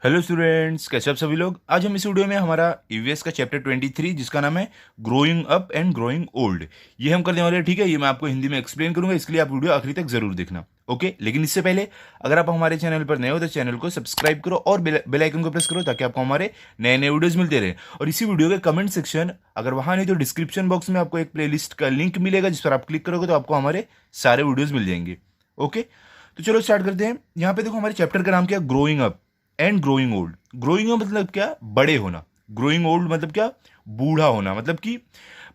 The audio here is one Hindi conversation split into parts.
हेलो स्टूडेंट्स, कैसे आप सभी लोग। आज हम इस वीडियो में हमारा ईवीएस का चैप्टर 23 जिसका नाम है growing up and growing old, ये हम करने वाले हैं। ठीक है, ये मैं आपको हिंदी में एक्सप्लेन करूंगा, इसके लिए आप वीडियो आखिरी तक जरूर देखना। ओके, लेकिन इससे पहले अगर आप हमारे चैनल पर नए हो तो चैनल को सब्सक्राइब करो और बेल आइकन को प्रेस करो ताकि आपको हमारे नए नए वीडियोस मिलते रहे। और इसी वीडियो के कमेंट सेक्शन, अगर वहां नहीं तो डिस्क्रिप्शन बॉक्स में आपको एक प्लेलिस्ट का लिंक मिलेगा जिस पर आप क्लिक करोगे तो आपको हमारे सारे वीडियोज मिल जाएंगे। ओके, तो चलो स्टार्ट करते हैं। यहाँ पे देखो, हमारे चैप्टर का नाम क्या है, growing up and growing old. Growing up मतलब क्या, बड़े होना। ग्रोइंग ओल्ड मतलब क्या, बूढ़ा होना। मतलब कि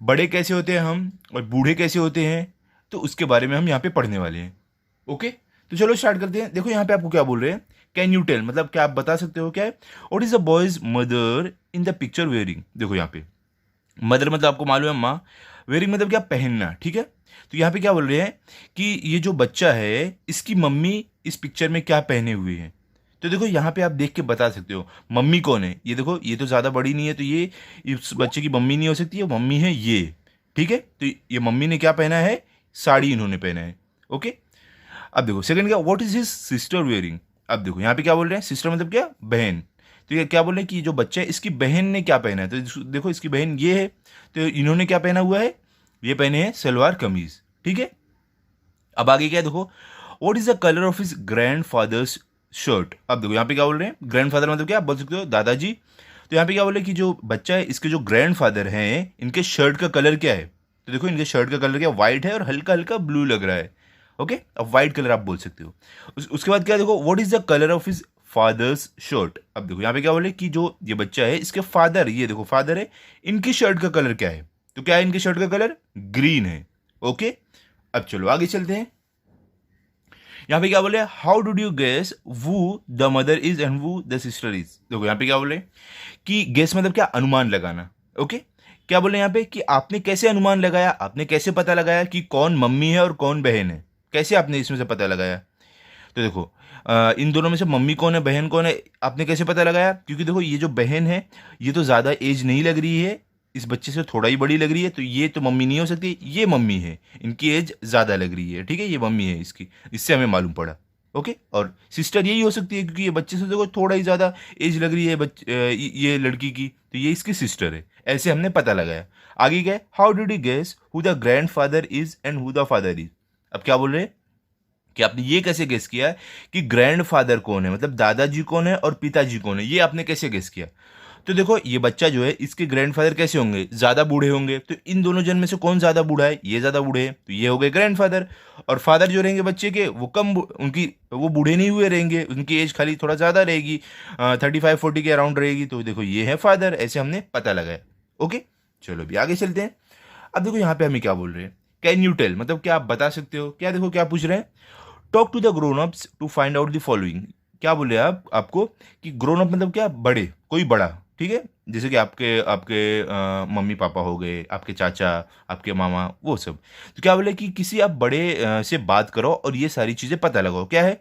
बड़े कैसे होते हैं हम और बूढ़े कैसे होते हैं, तो उसके बारे में हम यहाँ पे पढ़ने वाले हैं। ओके, तो चलो स्टार्ट करते हैं। देखो यहाँ पे आपको क्या बोल रहे हैं, कैन यू टेल मतलब क्या आप बता सकते हो क्या है, what is the boys mother in the picture wearing. देखो यहाँ पे मदर मतलब आपको मालूम है माँ, वेयरिंग मतलब क्या, पहनना। ठीक है, तो यहाँ पे क्या बोल रहे हैं कि ये जो बच्चा है इसकी मम्मी इस पिक्चर में क्या पहने हुए हैं। तो देखो यहाँ पे आप देख के बता सकते हो मम्मी कौन है। ये देखो, ये तो ज़्यादा बड़ी नहीं है, तो ये इस बच्चे की मम्मी नहीं हो सकती है, मम्मी है ये। ठीक है, तो ये मम्मी ने क्या पहना है, साड़ी इन्होंने पहना है। ओके, अब देखो सेकंड क्या, what is his sister wearing. अब देखो यहाँ पे क्या बोल रहे हैं, सिस्टर मतलब क्या, बहन। तो ये क्या बोल रहे हैं कि जो बच्चा है इसकी बहन ने क्या पहना है। तो देखो इसकी बहन ये है, तो इन्होंने क्या पहना हुआ है, ये पहने हैं सलवार कमीज। ठीक है, अब आगे क्या है देखो, what is the colour of his grandfather's shirt. अब देखो यहाँ पे क्या बोल रहे हैं, ग्रैंड फादर मतलब क्या, आप बोल सकते हो दादाजी। तो यहाँ पे क्या बोल रहे हैं कि जो बच्चा है इसके जो ग्रैंड फादर हैं इनके शर्ट का कलर क्या है। तो देखो इनके शर्ट का कलर क्या, व्हाइट है और हल्का हल्का ब्लू लग रहा है। ओके, अब व्हाइट कलर आप बोल सकते हो। उसके बाद क्या देखो, what is the colour of his father's shirt. अब देखो यहाँ पे क्या बोले कि जो ये बच्चा है इसके फादर, ये देखो फादर है, इनकी शर्ट का कलर क्या है। तो क्या है, इनकी शर्ट का कलर ग्रीन है। ओके, अब चलो आगे चलते हैं। यहाँ पे क्या बोले, how do you guess who the mother is and who the sister is. देखो यहाँ पे क्या बोले कि गेस मतलब क्या, अनुमान लगाना। ओके, क्या बोले यहाँ पे कि आपने कैसे अनुमान लगाया, आपने कैसे पता लगाया कि कौन मम्मी है और कौन बहन है, कैसे आपने इसमें से पता लगाया। तो देखो इन दोनों में से मम्मी कौन है बहन कौन है आपने कैसे पता लगाया, क्योंकि देखो ये जो बहन है ये तो ज़्यादा एज नहीं लग रही है, इस बच्चे से थोड़ा ही बड़ी लग रही है, तो ये तो मम्मी नहीं हो सकती, ये मम्मी है, इनकी एज ज़्यादा लग रही है। ठीक है, ये मम्मी है इसकी, इससे हमें मालूम पड़ा। ओके, और सिस्टर यही हो सकती है क्योंकि ये बच्चे से देखो थोड़ा ही ज़्यादा एज लग रही है ये लड़की की, तो ये इसकी सिस्टर है। ऐसे हमने पता लगाया। आगे गए, how did you guess who the grandfather is and who the father is. अब क्या बोल रहे हैं कि आपने ये कैसे गेस किया कि ग्रैंडफादर कौन है, मतलब दादाजी कौन है और पिताजी कौन है, ये आपने कैसे गेस किया। तो देखो ये बच्चा जो है इसके ग्रैंडफादर कैसे होंगे, ज्यादा बूढ़े होंगे, तो इन दोनों जन में से कौन ज्यादा बूढ़ा है, ये ज्यादा बूढ़े हैं, तो ये हो गए ग्रैंडफादर। और फादर जो रहेंगे बच्चे के वो उनकी वो बूढ़े नहीं हुए रहेंगे, उनकी एज खाली थोड़ा ज्यादा रहेगी, 35-40 के अराउंड रहेगी, तो देखो ये है फादर। ऐसे हमने पता लगाया। ओके, चलो अभी आगे चलते हैं। अब देखो यहाँ पे हमें क्या बोल रहे हैं, कैन यू टेल मतलब क्या आप बता सकते हो क्या। देखो क्या पूछ रहे हैं, talk to the grown ups to find out the following. क्या बोले आप आपको कि ग्रोन अप मतलब क्या, बड़े, कोई बड़ा। ठीक है, जैसे कि आपके आपके मम्मी पापा हो गए, आपके चाचा, आपके मामा, वो सब। तो क्या बोले कि किसी आप बड़े से बात करो और ये सारी चीजें पता लगाओ। क्या है,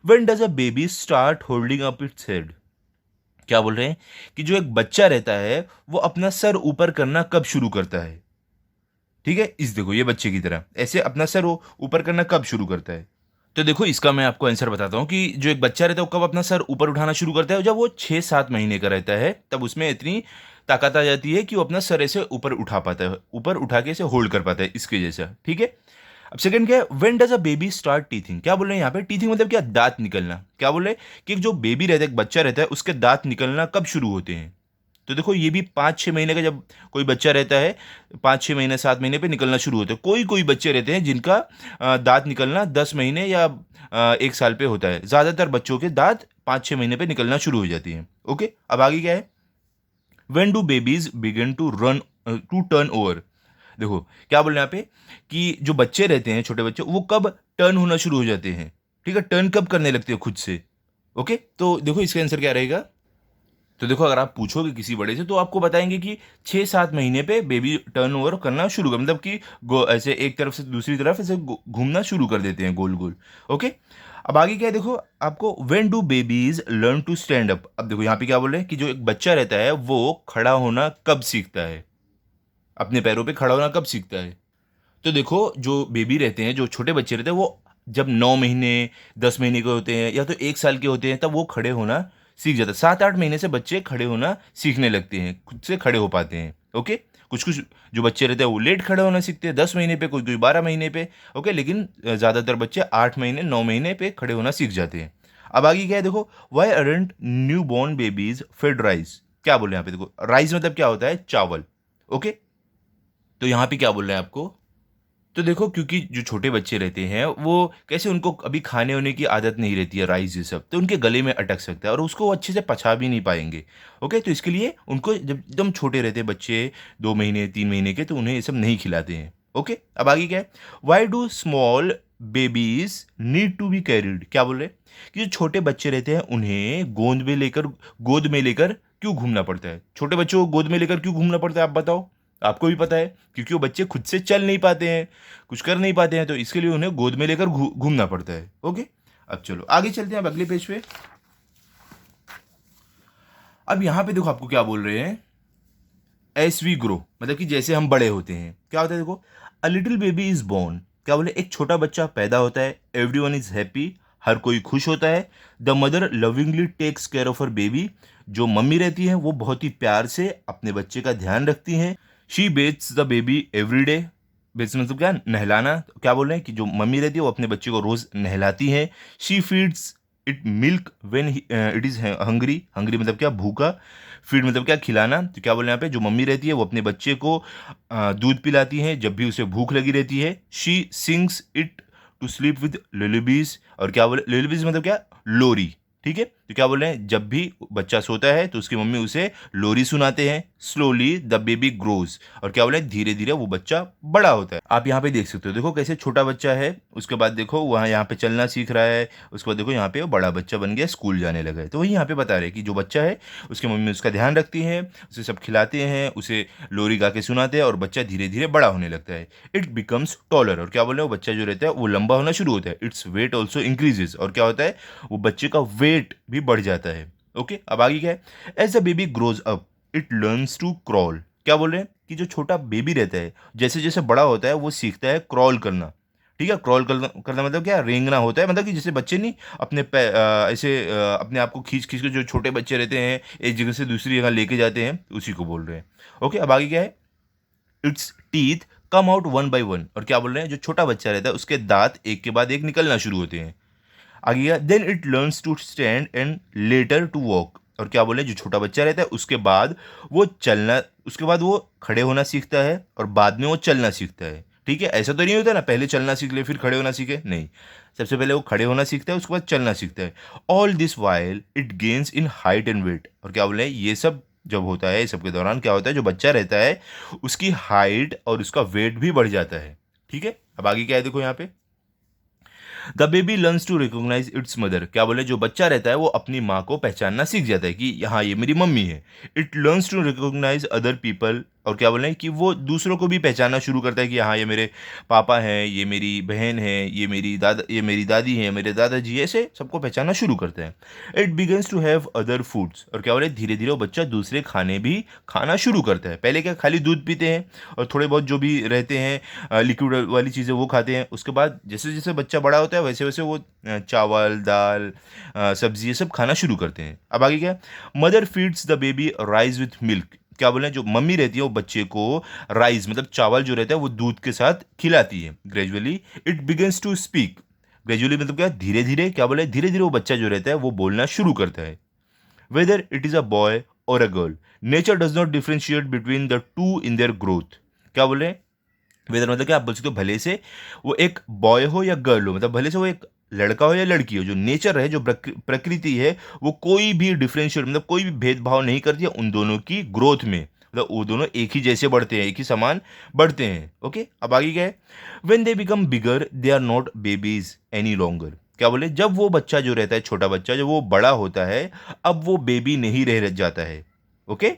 when does a baby start holding up its head. क्या बोल रहे हैं कि जो एक बच्चा रहता है वो अपना सर ऊपर करना कब शुरू करता है। ठीक है, इस देखो ये बच्चे की तरह ऐसे अपना सर वो ऊपर करना कब शुरू करता है। तो देखो इसका मैं आपको आंसर बताता हूँ कि जो एक बच्चा रहता है वो कब अपना सर ऊपर उठाना शुरू करता है, जब वो 6-7 महीने का रहता है, तब उसमें इतनी ताकत आ जाती है कि वो अपना सर ऐसे ऊपर उठा पाता है, ऊपर उठा के ऐसे होल्ड कर पाता है, इसके जैसा। ठीक है, अब सेकंड क्या है, when does a baby start teething. क्या बोल रहे हैं यहाँ पे, टीथिंग मतलब क्या, दांत निकलना। क्या बोल रहे हैं कि जो बेबी रहता है, एक बच्चा रहता है, उसके दांत निकलना कब शुरू होते हैं। तो देखो ये भी 5-6 महीने का जब कोई बच्चा रहता है, 5-6 महीने 7 महीने पे निकलना शुरू होता है। कोई कोई बच्चे रहते हैं जिनका दांत निकलना 10 महीने या 1 साल पे होता है। ज़्यादातर बच्चों के दांत 5-6 महीने पे निकलना शुरू हो जाती हैं। ओके, अब आगे क्या है, when do babies begin to turn over. देखो क्या बोल रहे हैं यहाँ पे कि जो बच्चे रहते हैं, छोटे बच्चे, वो कब टर्न होना शुरू हो जाते हैं। ठीक है, टर्न कब करने लगते हैं खुद से। ओके, तो देखो इसका आंसर क्या रहेगा। तो देखो अगर आप पूछोगे किसी बड़े से तो आपको बताएंगे कि 6-7 महीने पे बेबी टर्न ओवर करना शुरू कर, मतलब कि ऐसे एक तरफ से दूसरी तरफ ऐसे घूमना शुरू कर देते हैं गोल गोल। ओके, अब आगे क्या है देखो आपको, when do babies learn to stand up. अब देखो यहाँ पे क्या बोल रहे हैं कि जो एक बच्चा रहता है वो खड़ा होना कब सीखता है, अपने पैरों पे खड़ा होना कब सीखता है। तो देखो जो बेबी रहते हैं, जो छोटे बच्चे रहते हैं, वो जब 9 महीने 10 महीने के होते हैं या तो 1 साल के होते हैं तब वो खड़े होना सीख जाता है। 7-8 महीने से बच्चे खड़े होना सीखने लगते हैं, खुद से खड़े हो पाते हैं। ओके, कुछ कुछ जो बच्चे रहते हैं वो लेट खड़े होना सीखते हैं, 10 महीने पे, कोई कोई 12 महीने पे। ओके, लेकिन ज़्यादातर बच्चे 8 महीने 9 महीने पे खड़े होना सीख जाते हैं। अब आगे क्या है देखो, why aren't newborn babies fed rice. क्या बोल रहे हैं यहाँ पे देखो, राइस मतलब क्या होता है, चावल। ओके, तो यहाँ पे क्या बोल रहे हैं आपको, तो देखो क्योंकि जो छोटे बच्चे रहते हैं वो कैसे, उनको अभी खाने होने की आदत नहीं रहती है राइस ये सब, तो उनके गले में अटक सकता है और उसको वो अच्छे से पचा भी नहीं पाएंगे। ओके, तो इसके लिए उनको जब एकदम छोटे रहते हैं बच्चे, 2 महीने 3 महीने के, तो उन्हें ये सब नहीं खिलाते हैं। ओके, अब आगे क्या है, why do small babies need to be carried. क्या बोल रहे हैं कि जो छोटे बच्चे रहते हैं उन्हें गोद में लेकर क्यों घूमना पड़ता है। छोटे बच्चों को गोद में लेकर क्यों घूमना पड़ता है, आप बताओ। आपको भी पता है, क्योंकि वो बच्चे खुद से चल नहीं पाते हैं, कुछ कर नहीं पाते हैं, तो इसके लिए उन्हें गोद में लेकर घूमना पड़ता है। ओके, अब चलो आगे चलते हैं, अब अगले पेज पे। अब यहां पे देखो आपको क्या बोल रहे हैं, एस वी ग्रो, मतलब कि जैसे हम बड़े होते हैं क्या होता है देखो, a little baby is born. क्या बोले, एक छोटा बच्चा पैदा होता है, एवरीवन इज हैप्पी, हर कोई खुश होता है। The mother lovingly takes care of her baby, जो मम्मी रहती है वो बहुत ही प्यार से अपने बच्चे का ध्यान रखती हैं। She bathes the baby every day, bathes मतलब क्या, नहलाना। तो क्या बोल रहे हैं कि जो मम्मी रहती है वो अपने बच्चे को रोज नहलाती है। She feeds it milk when it is hungry, hungry मतलब क्या, भूखा। फीड मतलब क्या, खिलाना। तो क्या बोल रहे हैं यहाँ पे, जो मम्मी रहती है वो अपने बच्चे को दूध पिलाती है जब भी उसे भूख लगी रहती है। She sings it to sleep with lullabies, और क्या बोले, लुलेबीज मतलब क्या, लोरी। ठीक है, तो क्या बोल रहे हैं, जब भी बच्चा सोता है तो उसकी मम्मी उसे लोरी सुनाते हैं। स्लोली द बेबी ग्रोज, और क्या बोले, धीरे धीरे वो बच्चा बड़ा होता है। आप यहाँ पे देख सकते हो, देखो कैसे छोटा बच्चा है, उसके बाद देखो वहाँ यहाँ पे चलना सीख रहा है, उसके बाद देखो यहाँ पे वो बड़ा बच्चा बन गया, स्कूल जाने लगा है। तो वही यहाँ पे बता रहे हैं कि जो बच्चा है उसकी मम्मी उसका ध्यान रखती है, उसे सब खिलाते हैं, उसे लोरी गा के सुनाते हैं, और बच्चा धीरे धीरे बड़ा होने लगता है। इट बिकम्स टॉलर, और क्या बोल रहे हैं, वो बच्चा जो रहता है वो लंबा होना शुरू होता है। इट्स वेट ऑल्सो इंक्रीजेज, और क्या होता है, वो बच्चे का वेट भी बढ़ जाता है। ओके, अब आगे क्या है, as the baby grows up it learns to crawl. क्या बोल रहे हैं कि जो छोटा बेबी रहता है जैसे जैसे बड़ा होता है वो सीखता है क्रॉल करना। ठीक है, क्रॉल करना मतलब क्या, रेंगना होता है, मतलब कि जैसे बच्चे नहीं अपने ऐसे अपने आप को खींच खींच के, जो छोटे बच्चे रहते हैं एक जगह से दूसरी जगह लेके जाते हैं, उसी को बोल रहे हैं। ओके, अब आगे क्या है, it's teeth come out one by one, और क्या बोल रहे हैं, जो छोटा बच्चा रहता है उसके दांत एक के बाद एक निकलना शुरू होते हैं। आगे गया, then it learns to stand and later to walk, और क्या बोले, जो छोटा बच्चा रहता है उसके बाद वो चलना, उसके बाद वो खड़े होना सीखता है और बाद में वो चलना सीखता है। ठीक है, ऐसा तो नहीं होता ना पहले चलना सीख ले फिर खड़े होना सीखे, नहीं, सबसे पहले वो खड़े होना सीखता है उसके बाद चलना सीखता है। All this while it gains in height and weight, और क्या बोले, ये सब जब होता है, इस सब के दौरान क्या होता है, जो बच्चा रहता है उसकी हाइट और उसका वेट भी बढ़ जाता है। ठीक है, अब आगे क्या है देखो यहाँ पे, the baby learns to recognise its mother. क्या बोले, जो बच्चा रहता है वो अपनी माँ को पहचानना सीख जाता है कि हाँ ये मेरी मम्मी है। It learns to recognise other people, और क्या बोले कि वो दूसरों को भी पहचानना शुरू करता है कि हाँ ये मेरे पापा हैं, ये मेरी बहन है, ये मेरी दादी है, मेरे दादाजी, ऐसे सबको पहचानना शुरू करता है। It begins to have other foods, और क्या बोले, धीरे धीरे वो बच्चा दूसरे खाने भी खाना शुरू करता है। पहले क्या खाली दूध पीते हैं और थोड़े बहुत जो भी रहते हैं लिक्विड वाली चीज़ें वो खाते हैं, उसके बाद जैसे जैसे बच्चा बड़ा होता है वैसे वैसे वो चावल दाल सब्जी ये सब खाना शुरू करते हैं। अब आगे क्या, mother feeds the baby rice with milk. क्या बोले, जो मम्मी रहती है वो बच्चे को राइस मतलब चावल जो रहता है वो दूध के साथ खिलाती है। Gradually it begins to speak, gradually मतलब क्या, धीरे धीरे, क्या बोले, धीरे धीरे वो बच्चा जो रहता है वो बोलना शुरू करता है। Whether it is a boy or a girl, nature does not differentiate between the two in their growth. क्या बोले, वेदर मतलब क्या, आप बोल सकते हो भले से वो एक बॉय हो या गर्ल हो, मतलब भले से वो एक लड़का हो या लड़की हो, जो नेचर है, जो प्रकृति है, वो कोई भी डिफरेंशिएट मतलब कोई भी भेदभाव नहीं करती है उन दोनों की ग्रोथ में, मतलब वो दोनों एक ही जैसे बढ़ते हैं, एक ही समान बढ़ते हैं। ओके, अब आगे क्या है, when they become bigger they are not babies any longer. क्या बोले, जब वो बच्चा जो रहता है, छोटा बच्चा जब वो बड़ा होता है, अब वो बेबी नहीं रह जाता है। Okay,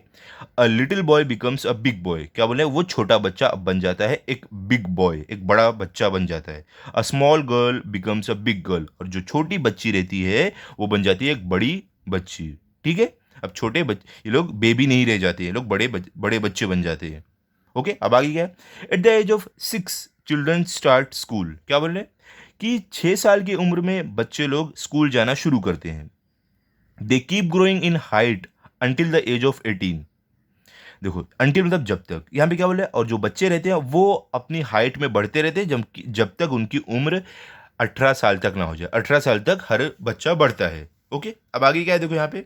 a little boy becomes a big boy. क्या बोले, वो छोटा बच्चा अब बन जाता है एक बिग बॉय, एक बड़ा बच्चा बन जाता है। A small girl becomes a big girl, और जो छोटी बच्ची रहती है वो बन जाती है एक बड़ी बच्ची। ठीक है, अब छोटे बच्चे, ये लोग बेबी नहीं रह जाते हैं, लोग बड़े बच्चे बन जाते हैं। ओके, अब आगे क्या है, at the age of 6 children start school. क्या बोल रहे हैं कि 6 साल की उम्र में बच्चे लोग स्कूल जाना शुरू करते हैं। They keep growing in height until the age of 18। देखो अंटिल मतलब जब तक, यहाँ पे क्या बोले, और जो बच्चे रहते हैं वो अपनी हाइट में बढ़ते रहते हैं जब तक उनकी उम्र 18 साल तक ना हो जाए। 18 साल तक हर बच्चा बढ़ता है। ओके, अब आगे क्या है, देखो यहाँ पे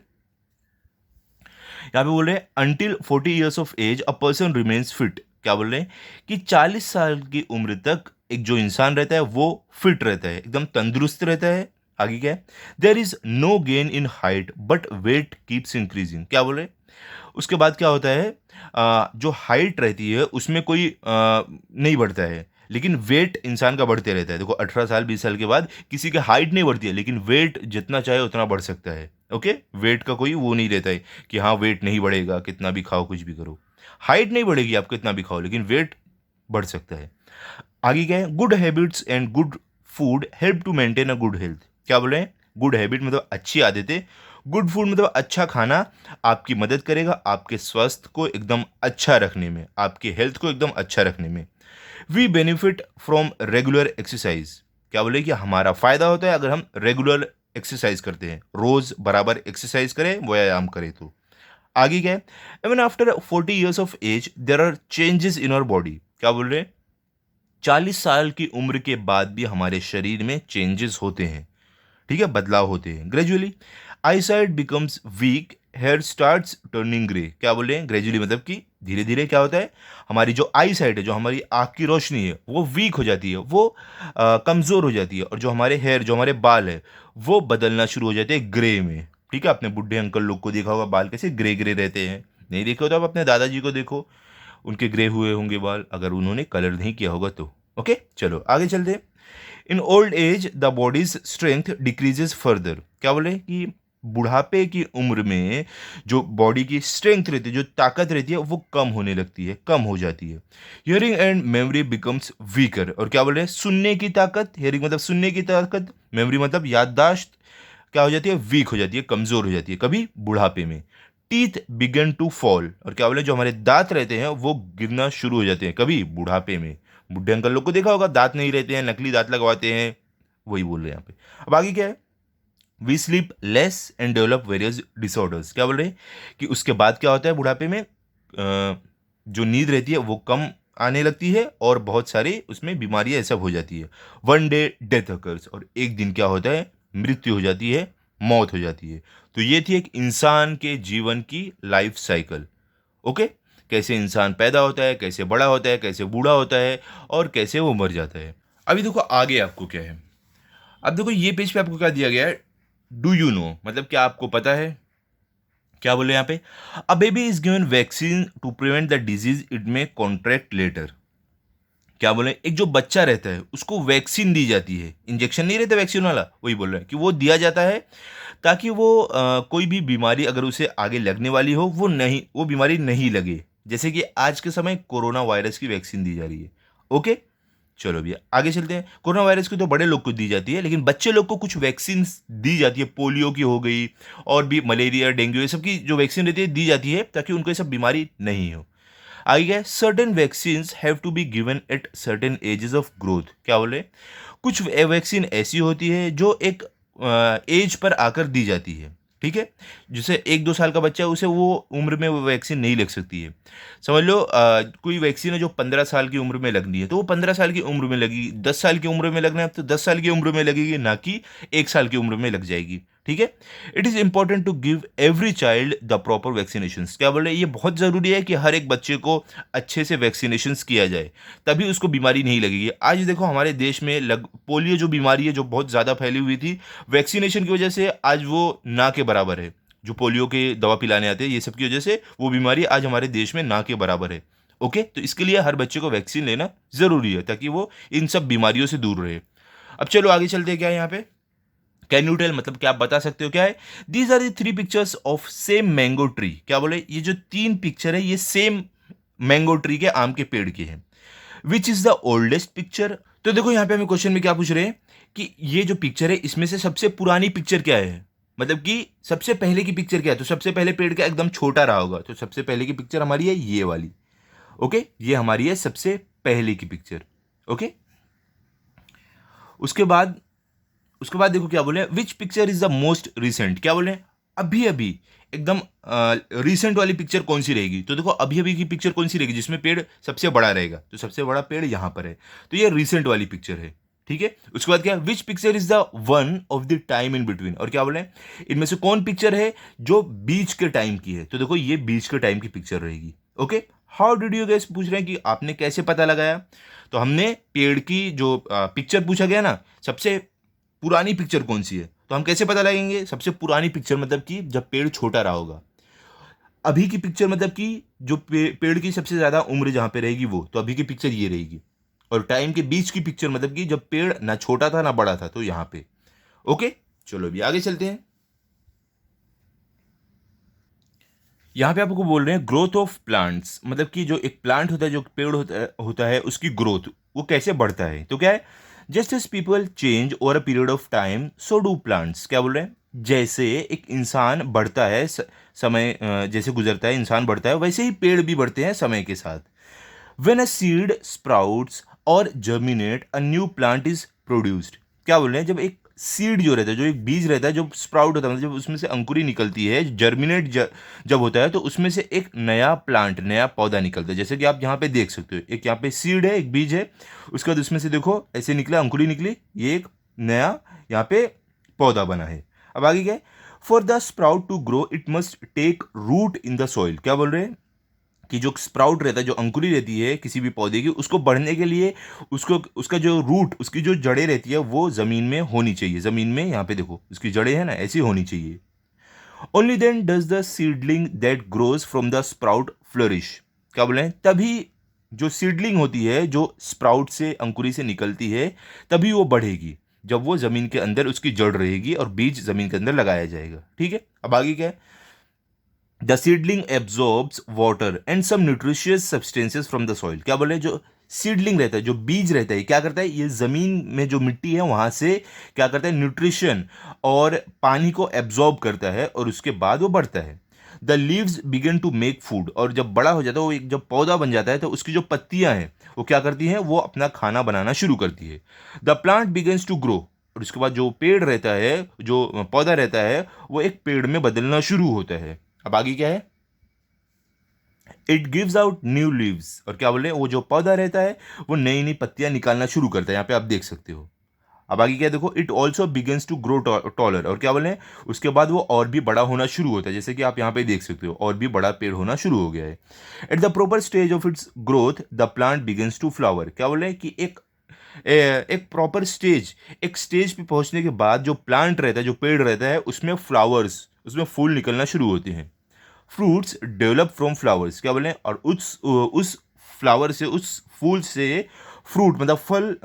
बोल रहे हैं until 40 years of age a person remains fit. क्या बोल रहे हैं कि 40 साल की उम्र तक एक जो इंसान रहता है वो फिट रहता है, एकदम तंदुरुस्त रहता है। आगे क्या है, there is no gain in height but weight keeps increasing. क्या बोल रहे हैं, उसके बाद क्या होता है, जो हाइट रहती है उसमें कोई नहीं बढ़ता है, लेकिन वेट इंसान का बढ़ते रहता है। देखो 18 साल 20 साल के बाद किसी की हाइट नहीं बढ़ती है, लेकिन वेट जितना चाहे उतना बढ़ सकता है। ओके, वेट का कोई वो नहीं रहता है कि हाँ वेट नहीं बढ़ेगा, कितना भी खाओ कुछ भी करो। हाइट नहीं बढ़ेगी आप कितना भी खाओ, लेकिन वेट बढ़ सकता है। आगे क्या है, good habits and good food help to maintain a good health. क्या बोल रहे हैं, गुड हैबिट मतलब अच्छी आदतें, गुड फूड मतलब अच्छा खाना आपकी मदद करेगा आपके स्वास्थ्य को एकदम अच्छा रखने में, आपके हेल्थ को एकदम अच्छा रखने में। We benefit from regular exercise. क्या बोले कि हमारा फायदा होता है अगर हम रेगुलर एक्सरसाइज करते हैं, रोज बराबर एक्सरसाइज करें, व्यायाम करें तो। आगे क्या है, even after 40 years of age there are changes in our body. क्या बोल रहे हैं, 40 साल की उम्र के बाद भी हमारे शरीर में चेंजेस होते हैं, ठीक है, बदलाव होते हैं gradually. Eyesight becomes weak, hair starts turning grey. क्या बोल रहे हैं, ग्रेजुअली मतलब कि धीरे धीरे क्या होता है, हमारी जो आई साइट है, जो हमारी आँख की रोशनी है वो वीक हो जाती है, वो कमज़ोर हो जाती है, और जो हमारे हेयर, जो हमारे बाल है वो बदलना शुरू हो जाते हैं ग्रे में। ठीक है, आपने बुढ़े अंकल लोग को देखा होगा बाल कैसे ग्रे ग्रे रहते हैं, नहीं देखा हो तो आप अपने दादाजी को देखो, उनके ग्रे हुए होंगे बाल, अगर उन्होंने कलर नहीं किया होगा तो। ओके, चलो आगे चलते हैं। In old age the bodies strength decreases further. क्या बोले कि बुढ़ापे की उम्र में जो बॉडी की स्ट्रेंथ रहती है, जो ताकत रहती है, वो कम होने लगती है, कम हो जाती है। Hearing and memory becomes weaker. और क्या बोले, सुनने की ताकत, हियरिंग मतलब सुनने की ताकत, मेमोरी मतलब याददाश्त, क्या हो जाती है, वीक हो जाती है, कमजोर हो जाती है, कभी बुढ़ापे में। Teeth begin to fall. और क्या बोले, जो हमारे दांत रहते हैं वो गिरना शुरू हो जाते हैं, कभी बुढ़ापे में। बुढ़े अंकल लोग को देखा होगा दांत नहीं रहते हैं, नकली दांत लगवाते हैं, वही बोल रहे हैं यहाँ पे। अब आगे क्या है, we sleep less and develop various disorders. क्या बोल रहे हैं कि उसके बाद क्या होता है, बुढ़ापे में जो नींद रहती है वो कम आने लगती है, और बहुत सारी उसमें बीमारियां ऐसा हो जाती है। One day death occurs. और एक दिन क्या होता है, मृत्यु हो जाती है, मौत हो जाती है। तो ये थी एक इंसान के जीवन की लाइफ साइकिल। ओके, कैसे इंसान पैदा होता है, कैसे बड़ा होता है, कैसे बूढ़ा होता है, और कैसे वो मर जाता है। अभी देखो आगे आपको क्या है, अब देखो ये पेज पे आपको क्या दिया गया है, डू यू नो मतलब क्या आपको पता है। क्या बोले यहाँ पे, a baby is given vaccine to prevent the disease it may contract later. क्या बोले, एक जो बच्चा रहता है उसको वैक्सीन दी जाती है, इंजेक्शन नहीं रहता वैक्सीन वाला, वही बोल रहे हैं कि वो दिया जाता है ताकि वो कोई भी बीमारी अगर उसे आगे लगने वाली हो वो नहीं, वो बीमारी नहीं लगे। जैसे कि आज के समय कोरोना वायरस की वैक्सीन दी जा रही है। ओके, चलो भैया आगे चलते हैं। कोरोना वायरस की तो बड़े लोग को दी जाती है, लेकिन बच्चे लोग को कुछ वैक्सीन दी जाती है, पोलियो की हो गई, और भी मलेरिया डेंगू ये सब की जो वैक्सीन रहती है दी जाती है ताकि उनको ये सब बीमारी नहीं हो। आगे क्या है, certain vaccine have to be given at certain ages of growth. क्या बोले, कुछ वैक्सीन ऐसी होती है जो एक एज पर आकर दी जाती है, ठीक है। जैसे 1-2 साल का बच्चा है उसे वो उम्र में वो वैक्सीन नहीं लग सकती है। समझ लो कोई वैक्सीन है जो 15 साल की उम्र में लगनी है तो वो 15 साल की उम्र में लगेगी, 10 साल की उम्र में लगना है तो 10 साल की उम्र में लगेगी, ना कि 1 साल की उम्र में लग जाएगी, ठीक है। It is important to give every child the proper vaccination. क्या बोल रहे हैं, ये बहुत ज़रूरी है कि हर एक बच्चे को अच्छे से वैक्सीनेशन किया जाए, तभी उसको बीमारी नहीं लगेगी। आज देखो हमारे देश में पोलियो जो बीमारी है जो बहुत ज़्यादा फैली हुई थी, वैक्सीनेशन की वजह से आज वो ना के बराबर है। जो पोलियो के दवा पिलाने आते हैं ये सब की वजह से वो बीमारी आज हमारे देश में ना के बराबर है। ओके, तो इसके लिए हर बच्चे को वैक्सीन लेना ज़रूरी है ताकि वो इन सब बीमारियों से दूर रहे। अब चलो आगे चलते हैं, क्या है यहाँ पे, कैन यू टेल मतलब क्या आप बता सकते हो क्या है, these are the 3 pictures of same mango tree. क्या बोले, ये जो 3 पिक्चर है ये सेम मैंगो ट्री के, आम के पेड़ के हैं। Which is the oldest picture. तो देखो यहाँ पे हमें क्वेश्चन में क्या पूछ रहे हैं कि ये जो पिक्चर है इसमें से सबसे पुरानी पिक्चर क्या है, मतलब कि सबसे पहले की पिक्चर क्या है। तो सबसे पहले पेड़ का एकदम छोटा रहा होगा, तो सबसे पहले की पिक्चर हमारी है ये वाली। ओके, ये हमारी है सबसे पहले की पिक्चर। ओके, उसके बाद देखो क्या बोले, which picture is the most recent. क्या बोले, अभी अभी एकदम रिसेंट वाली पिक्चर कौन सी रहेगी, तो देखो अभी अभी की पिक्चर कौन सी रहेगी जिसमें पेड़ सबसे बड़ा रहेगा, तो सबसे बड़ा पेड़ यहाँ पर है, तो ये रिसेंट वाली पिक्चर है। ठीक है, उसके बाद क्या, which picture is the one of the time in between, और क्या बोले इनमें से कौन पिक्चर है जो बीच के टाइम की है, तो देखो ये बीच के टाइम की पिक्चर रहेगी। Okay, how did you gas पूछ रहे हैं कि आपने कैसे पता लगाया, तो हमने पेड़ की जो पिक्चर पूछा गया ना, सबसे पुरानी पिक्चर कौन सी है, तो हम कैसे पता लगाएंगे, सबसे पुरानी पिक्चर मतलब कि जब पेड़ छोटा रहा होगा। अभी की पिक्चर मतलब कि जो पेड़ की सबसे ज्यादा उम्र जहां पे रहेगी वो, तो अभी की पिक्चर ये रहेगी। और टाइम के बीच की पिक्चर मतलब कि जब पेड़ ना छोटा था ना बड़ा था, तो यहां पे। ओके, चलो अभी आगे चलते हैं। यहाँ पे आपको बोल रहे हैं ग्रोथ ऑफ प्लांट्स, मतलब कि जो एक प्लांट होता है, जो पेड़ होता है उसकी ग्रोथ वो कैसे बढ़ता है, तो क्या है, just as people change over a period of time so do plants, क्या बोल रहे हैं, जैसे एक इंसान बढ़ता है समय जैसे गुजरता है इंसान बढ़ता है, वैसे ही पेड़ भी बढ़ते हैं समय के साथ। When a seed sprouts और germinate a new plant is produced, क्या बोल रहे हैं, जब एक सीड जो रहता है, जो एक बीज रहता है, जो स्प्राउट होता है, मतलब जब उसमें से अंकुरी निकलती है, जर्मिनेट जब होता है, तो उसमें से एक नया प्लांट, नया पौधा निकलता है, जैसे कि आप यहाँ पे देख सकते हो, एक यहाँ पे सीड है, एक बीज है, उसके बाद उसमें से देखो ऐसे निकला, अंकुरी निकली, ये एक नया यहाँ पे पौधा बना है। अब आगे क्या है, for the sprout to grow it must take root in the soil, क्या बोल रहे हैं कि जो स्प्राउट रहता है, जो अंकुरी रहती है किसी भी पौधे की, उसको बढ़ने के लिए उसको उसका जो रूट, उसकी जो जड़ें रहती है वो जमीन में होनी चाहिए, जमीन में यहाँ पे देखो उसकी जड़ें हैं ना, ऐसी होनी चाहिए। Only then does the seedling that grows from the sprout flourish, क्या बोले हैं, तभी जो सीडलिंग होती है, जो स्प्राउट से अंकुरी से निकलती है, तभी वो बढ़ेगी जब वो जमीन के अंदर उसकी जड़ रहेगी और बीज जमीन के अंदर लगाया जाएगा। ठीक है, अब आगे क्या है, the seedling absorbs water and some nutritious substances from the soil, क्या बोले, जो सीडलिंग रहता है, जो बीज रहता है, क्या करता है, ये जमीन में जो मिट्टी है वहां से क्या करता है, न्यूट्रिशन और पानी को एब्जॉर्ब करता है, और उसके बाद वो बढ़ता है। The leaves begin to make food, और जब बड़ा हो जाता है वो, एक जब पौधा बन जाता है, तो उसकी जो पत्तियां हैं वो क्या करती हैं, वो अपना खाना बनाना शुरू करती है। The plant begins to grow, और उसके बाद जो पेड़ रहता है, जो पौधा रहता है, वो एक पेड़ में बदलना शुरू होता है। अब आगे क्या है, it gives out new leaves, और क्या बोले, वो जो पौधा रहता है वो नई नई पत्तियां निकालना शुरू करता है, यहाँ पे आप देख सकते हो। अब आगे क्या है, देखो, it also begins to grow taller, और क्या बोले, उसके बाद वो और भी बड़ा होना शुरू होता है, जैसे कि आप यहाँ पे देख सकते हो, और भी बड़ा पेड़ होना शुरू हो गया है। At the proper stage of its growth the plant begins to flower, क्या बोले कि एक प्रॉपर स्टेज, एक स्टेज पे पहुंचने के बाद जो प्लांट रहता है, जो पेड़ रहता है, उसमें फ्लावर्स, उसमें फूल निकलना शुरू होते हैं। फ्रूट्स डेवलप फ्रॉम फ्लावर्स, क्या बोले, और उस फ्लावर से, उस फूल से फ्रूट मतलब फल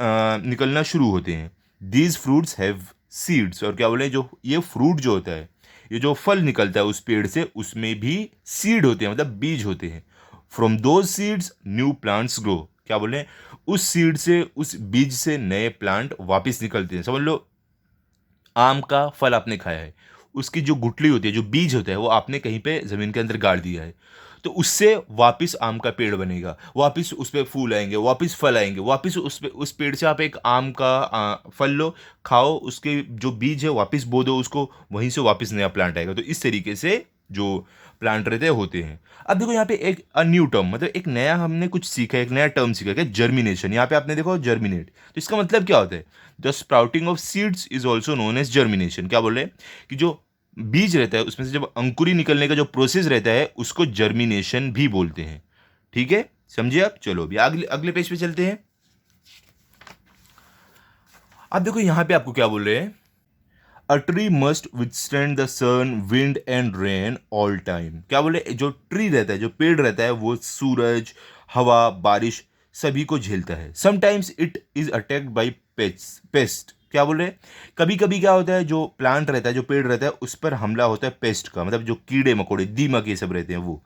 निकलना शुरू होते हैं। दीज फ्रूट्स हैव सीड्स, और क्या बोले, जो ये फ्रूट जो होता है, ये जो फल निकलता है उस पेड़ से, उसमें भी सीड होते हैं, मतलब बीज होते हैं। From those seeds new plants grow, क्या बोले, उस सीड से, उस बीज से नए प्लांट वापस निकलते हैं। समझ लो, आम का फल आपने खाया है, उसकी जो गुठली होती है, जो बीज होता है, वो आपने कहीं पे जमीन के अंदर गाड़ दिया है, तो उससे वापस आम का पेड़ बनेगा, वापस उस पे फूल आएंगे, वापस फल आएंगे, वापस उस पेड़ से आप एक आम का फल लो, खाओ, उसके जो बीज है वापस बो दो उसको, वहीं से वापस नया प्लांट आएगा। तो इस तरीके से जो प्लांट रहते हैं होते हैं। अब देखो यहाँ पे एक न्यू टर्म, मतलब एक नया हमने कुछ सीखा, एक नया टर्म सीखा, क्या, जर्मिनेशन। यहाँ पे आपने देखो जर्मिनेट, तो इसका मतलब क्या होता है, the sprouting of seeds is also known as germination, क्या बोल रहे हैं कि जो बीज रहता है उसमें से जब अंकुरी निकलने का जो प्रोसेस रहता है उसको जर्मिनेशन भी बोलते हैं। ठीक है, समझिए आप। चलो अभी अगले अगले पेज पे चलते हैं। अब देखो यहाँ पे आपको क्या बोल रहे हैं, a tree must withstand the sun wind and rain all time, क्या बोले, जो ट्री रहता है, जो पेड़ रहता है, वो सूरज, हवा, बारिश सभी को झेलता है। Sometimes it is attacked by paste, क्या बोल रहे हैं, कभी कभी क्या होता है, जो प्लांट रहता है, जो पेड़ रहता है, उस पर हमला होता है पेस्ट का, मतलब जो कीड़े मकोड़े, दीमक, ये सब रहते हैं वो।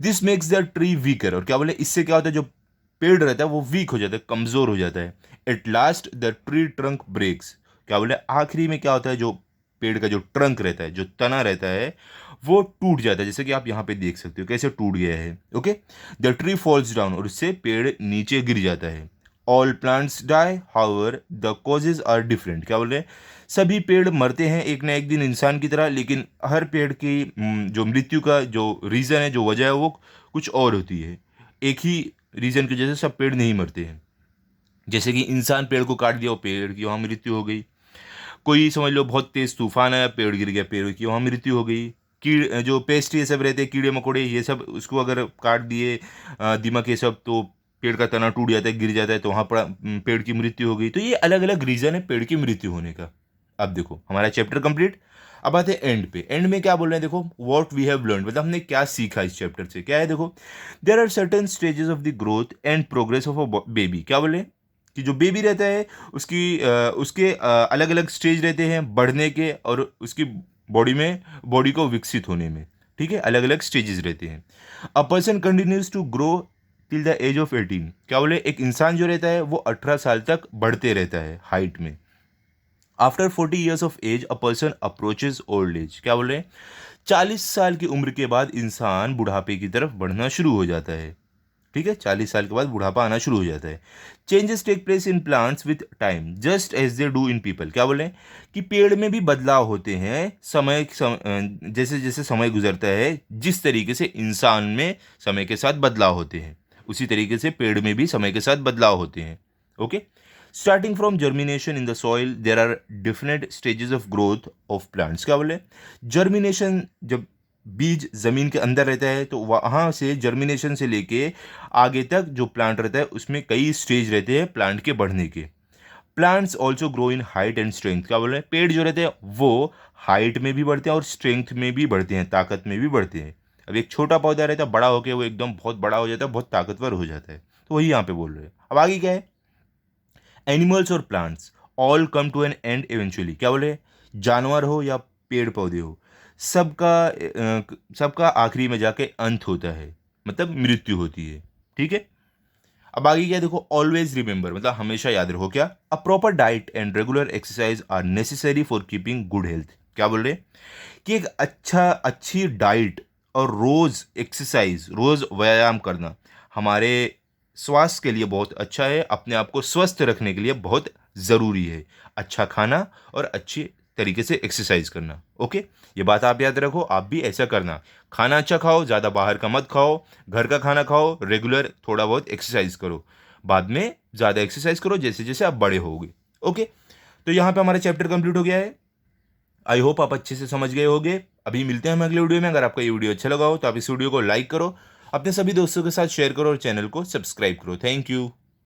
This makes the tree weaker, और क्या बोले, इससे क्या होता है, जो पेड़ रहता है वो वीक हो जाता है, कमजोर हो जाता है। At last the tree trunk breaks, क्या बोले, आखिरी में क्या होता है, जो पेड़ का जो ट्रंक रहता है, जो तना रहता है, वो टूट जाता है, जैसे कि आप यहाँ पे देख सकते हो कैसे टूट गया है। Okay, the tree falls down, और उससे पेड़ नीचे गिर जाता है। All plants die, however the causes are different. क्या बोल रहे हैं? सभी पेड़ मरते हैं एक ना एक दिन इंसान की तरह, लेकिन हर पेड़ की जो मृत्यु का जो रीज़न है, जो वजह है, वो कुछ और होती है। एक ही रीज़न की वजह से सब पेड़ नहीं मरते हैं। जैसे कि इंसान पेड़ को काट दिया, वो पेड़ की वहाँ मृत्यु हो गई। कोई समझ लो बहुत तेज़ तूफान आया, पेड़ गिर गया, पेड़ की वहाँ मृत्यु हो गई। जो पेस्ट ये सब रहते हैं, कीड़े मकोड़े, ये सब उसको अगर काट दिए, दीमक ये सब, तो पेड़ का तना टूट जाता है, गिर जाता है, तो वहाँ पर पेड़ की मृत्यु हो गई। तो ये अलग अलग रीज़न है पेड़ की मृत्यु होने का। अब देखो हमारा चैप्टर कंप्लीट। अब आते हैं एंड पे। एंड में क्या बोल रहे हैं? देखो, व्हाट वी हैव लर्न, मतलब हमने क्या सीखा इस चैप्टर से। क्या है? देखो, there are certain stages of the growth and progress of a baby. क्या बोले? कि जो बेबी रहता है उसके अलग अलग स्टेज रहते हैं बढ़ने के, और उसकी बॉडी को विकसित होने में। ठीक है, अलग अलग स्टेजेस रहते हैं। A person continues to grow till the age of 18। क्या बोले? एक इंसान जो रहता है वो 18 साल तक बढ़ते रहता है हाइट में। After 40 years of age a person approaches old age. क्या बोल रहे हैं? 40 साल की उम्र के बाद इंसान बुढ़ापे की तरफ बढ़ना शुरू हो जाता है। ठीक है, 40 साल के बाद बुढ़ापा आना शुरू हो जाता है। Changes take place in plants with time just as they do in people. क्या बोले? कि पेड़ में भी बदलाव होते हैं जैसे जैसे समय गुजरता है, जिस तरीके से इंसान में समय के साथ बदलाव होते हैं, उसी तरीके से पेड़ में भी समय के साथ बदलाव होते हैं। Okay, starting from germination in the soil there are different stages of growth of plants. क्या बोले? जर्मिनेशन, जब बीज जमीन के अंदर रहता है, तो वहाँ से जर्मिनेशन से लेके आगे तक जो प्लांट रहता है, उसमें कई स्टेज रहते हैं प्लांट के बढ़ने के। Plants also grow in height and strength. क्या बोल रहे हैं? पेड़ जो रहते हैं वो हाइट में भी बढ़ते हैं और स्ट्रेंथ में भी बढ़ते हैं, ताकत में भी बढ़ते हैं। अब एक छोटा पौधा रहता है, बड़ा होकर वो एकदम बहुत बड़ा हो जाता है, बहुत ताकतवर हो जाता है। तो वही यहाँ पे बोल रहे हैं। अब आगे क्या है? एनिमल्स और plants all come to an end eventually. क्या बोले? जानवर हो या पेड़ पौधे हो, सबका आखिरी में जाके अंत होता है, मतलब मृत्यु होती है। ठीक है, अब आगे क्या? देखो, ऑलवेज रिमेंबर, मतलब हमेशा याद रखो। क्या? A proper diet and regular exercise are necessary for keeping good health. क्या बोल रहे हैं? कि एक अच्छी डाइट और रोज एक्सरसाइज, रोज व्यायाम करना हमारे स्वास्थ्य के लिए बहुत अच्छा है, अपने आप को स्वस्थ रखने के लिए बहुत ज़रूरी है। अच्छा खाना और अच्छी तरीके से एक्सरसाइज करना। ओके, ये बात आप याद रखो, आप भी ऐसा करना। खाना अच्छा खाओ, ज़्यादा बाहर का मत खाओ, घर का खाना खाओ, रेगुलर थोड़ा बहुत एक्सरसाइज करो, बाद में ज़्यादा एक्सरसाइज करो जैसे जैसे आप बड़े होगे। ओके, तो यहाँ पे हमारा चैप्टर कंप्लीट हो गया है। आई होप आप अच्छे से समझ गए होंगे। अभी मिलते हैं हम अगले वीडियो में। अगर आपका ये वीडियो अच्छा लगा हो तो आप इस वीडियो को लाइक करो, अपने सभी दोस्तों के साथ शेयर करो और चैनल को सब्सक्राइब करो। Thank you.